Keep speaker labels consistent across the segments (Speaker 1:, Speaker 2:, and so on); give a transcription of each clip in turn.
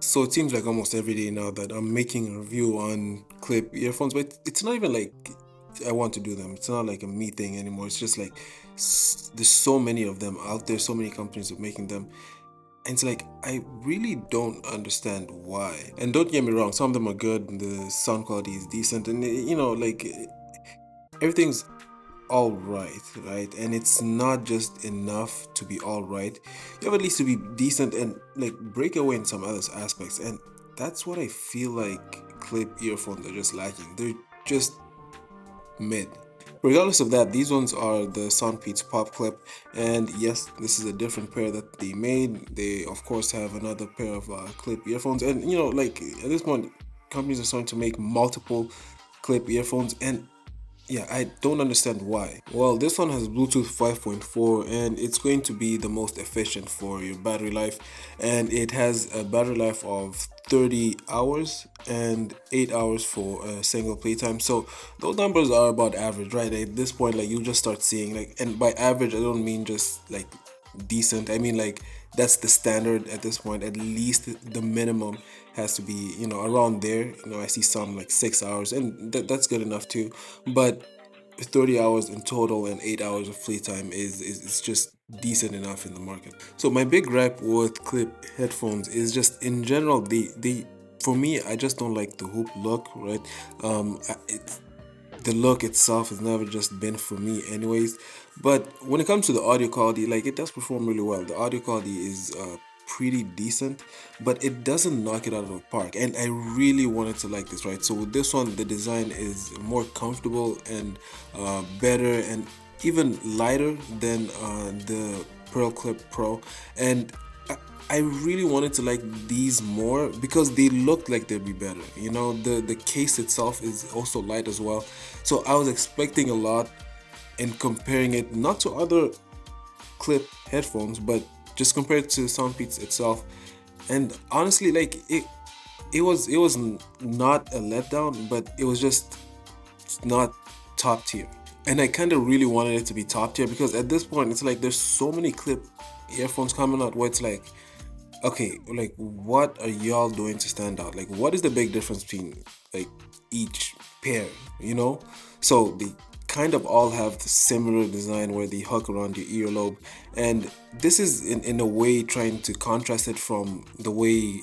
Speaker 1: So it seems like almost every day now that I'm making a review on clip earphones, but it's not even like I want to do them. It's not like a me thing anymore. It's just like there's so many of them out there, so many companies are making them. And it's like I really don't understand why. And don't get me wrong, some of them are good, and the sound quality is decent, and like everything's all right, right? And it's not just enough to be all right. You have at least to be decent and like break away in some other aspects. And that's what I feel like clip earphones are just lacking. They're just mid. Regardless of that, these ones are the Soundpeats Pop Clip, and yes, this is a different pair that they made. They of course have another pair of clip earphones, and like at this point, companies are starting to make multiple clip earphones, and yeah, I don't understand why. Well, this one has Bluetooth 5.4 and it's going to be the most efficient for your battery life. And it has a battery life of 30 hours and 8 hours for a single playtime. So those numbers are about average, right? At this point, like you just start seeing like, and by average, I don't mean just like decent. I mean like that's the standard at this point. At least the minimum has to be around there. I see some like 6 hours, and that's good enough too. But 30 hours in total and 8 hours of free time is just decent enough in the market. So my big gripe with clip headphones is just in general they for me, I just don't like the hoop look, right? It's the look itself has never just been for me anyways. But when it comes to the audio quality, like it does perform really well. The audio quality is pretty decent, but it doesn't knock it out of the park, and I really wanted to like this, right? So with this one, the design is more comfortable and better and even lighter than the Pearl Clip Pro. And I really wanted to like these more because they look like they'd be better. The case itself is also light as well. So I was expecting a lot in comparing it not to other clip headphones, but just compared to Soundpeats itself. And honestly, like it was not a letdown, but it was just not top tier. And I kind of really wanted it to be top tier because at this point, it's like there's so many clip earphones coming out where it's like, okay, like what are y'all doing to stand out? Like, what is the big difference between like each pair? You know, so they kind of all have the similar design where they hook around your earlobe, and this is in a way trying to contrast it from the way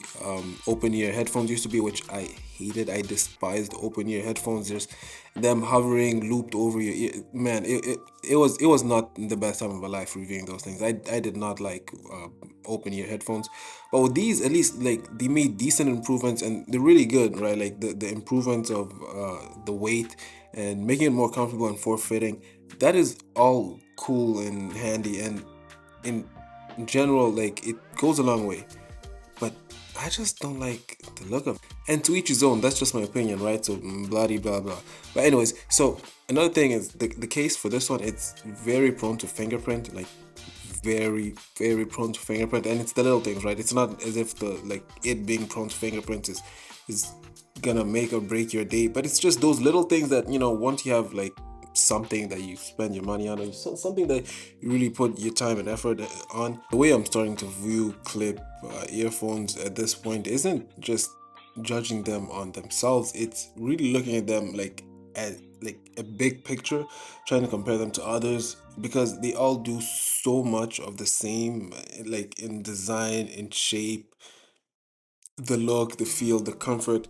Speaker 1: open ear headphones used to be, which I hated. I despised open ear headphones. Just them hovering looped over your ear. Man, it was not the best time of my life reviewing those things. I did not like open ear headphones, but with these, at least like they made decent improvements and they're really good, right? Like the improvements of the weight and making it more comfortable and form-fitting. That is all cool and handy, and in general, like it goes a long way. But I just don't like the look of it. And to each his own, that's just my opinion, right? So blah blah blah. But anyways, so another thing is the case for this one, it's very prone to fingerprint, like very, very prone to fingerprint. And it's the little things, right? It's not as if the like it being prone to fingerprint is gonna make or break your day, but it's just those little things that once you have like something that you spend your money on, or something that you really put your time and effort on. The way I'm starting to view clip earphones at this point isn't just judging them on themselves, it's really looking at them like as like a big picture, trying to compare them to others because they all do so much of the same, like in design, in shape, the look, the feel, the comfort,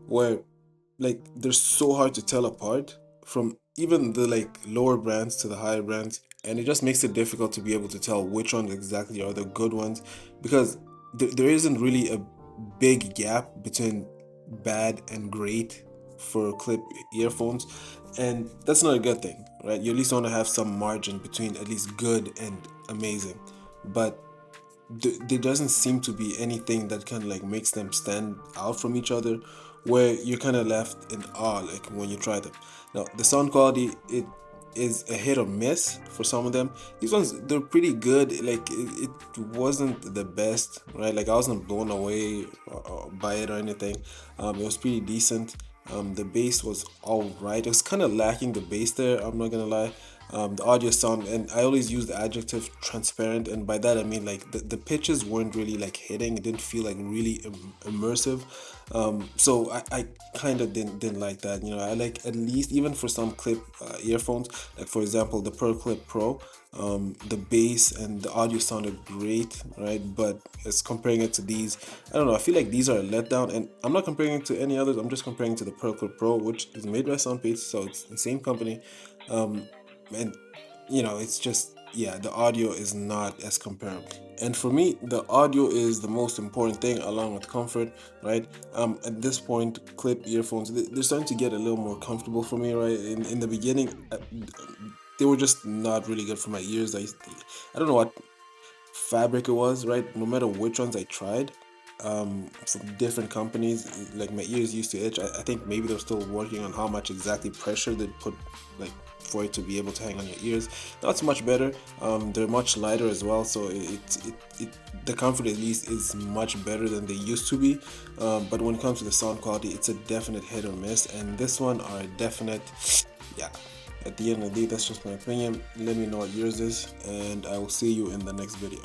Speaker 1: where like they're so hard to tell apart from even the like lower brands to the higher brands, and it just makes it difficult to be able to tell which ones exactly are the good ones because there isn't really a big gap between bad and great for clip earphones, and that's not a good thing, right? You at least want to have some margin between at least good and amazing, but there doesn't seem to be anything that kind of like makes them stand out from each other where you're kind of left in awe like when you try them. Now the sound quality, it is a hit or miss for some of them. These ones, they're pretty good. Like it wasn't the best, right? Like I wasn't blown away by it or anything. It was pretty decent. The bass was all right. It was kind of lacking the bass there, I'm not gonna lie. The audio sound, and I always use the adjective transparent, and by that I mean like the pitches weren't really like hitting. It didn't feel like really immersive. So I kind of didn't like that. You know, I like at least even for some clip earphones, like for example the Pearl Clip Pro. The bass and the audio sounded great, right? But as comparing it to these, I don't know. I feel like these are a letdown, and I'm not comparing it to any others. I'm just comparing it to the Pearl Clip Pro, which is made by Soundpeats, so it's the same company. And it's just, yeah, the audio is not as comparable. And for me, the audio is the most important thing along with comfort, right? At this point, clip earphones, they're starting to get a little more comfortable for me, right? In the beginning, they were just not really good for my ears. I don't know what fabric it was, right? No matter which ones I tried, from different companies, like my ears used to itch. I think maybe they're still working on how much exactly pressure they put, like, for it to be able to hang on your ears. Now it's much better. They're much lighter as well, so the comfort at least is much better than they used to be. But when it comes to the sound quality, it's a definite hit or miss, and this one are a definite, yeah. At the end of the day, that's just my opinion. Let me know what yours is, and I will see you in the next video.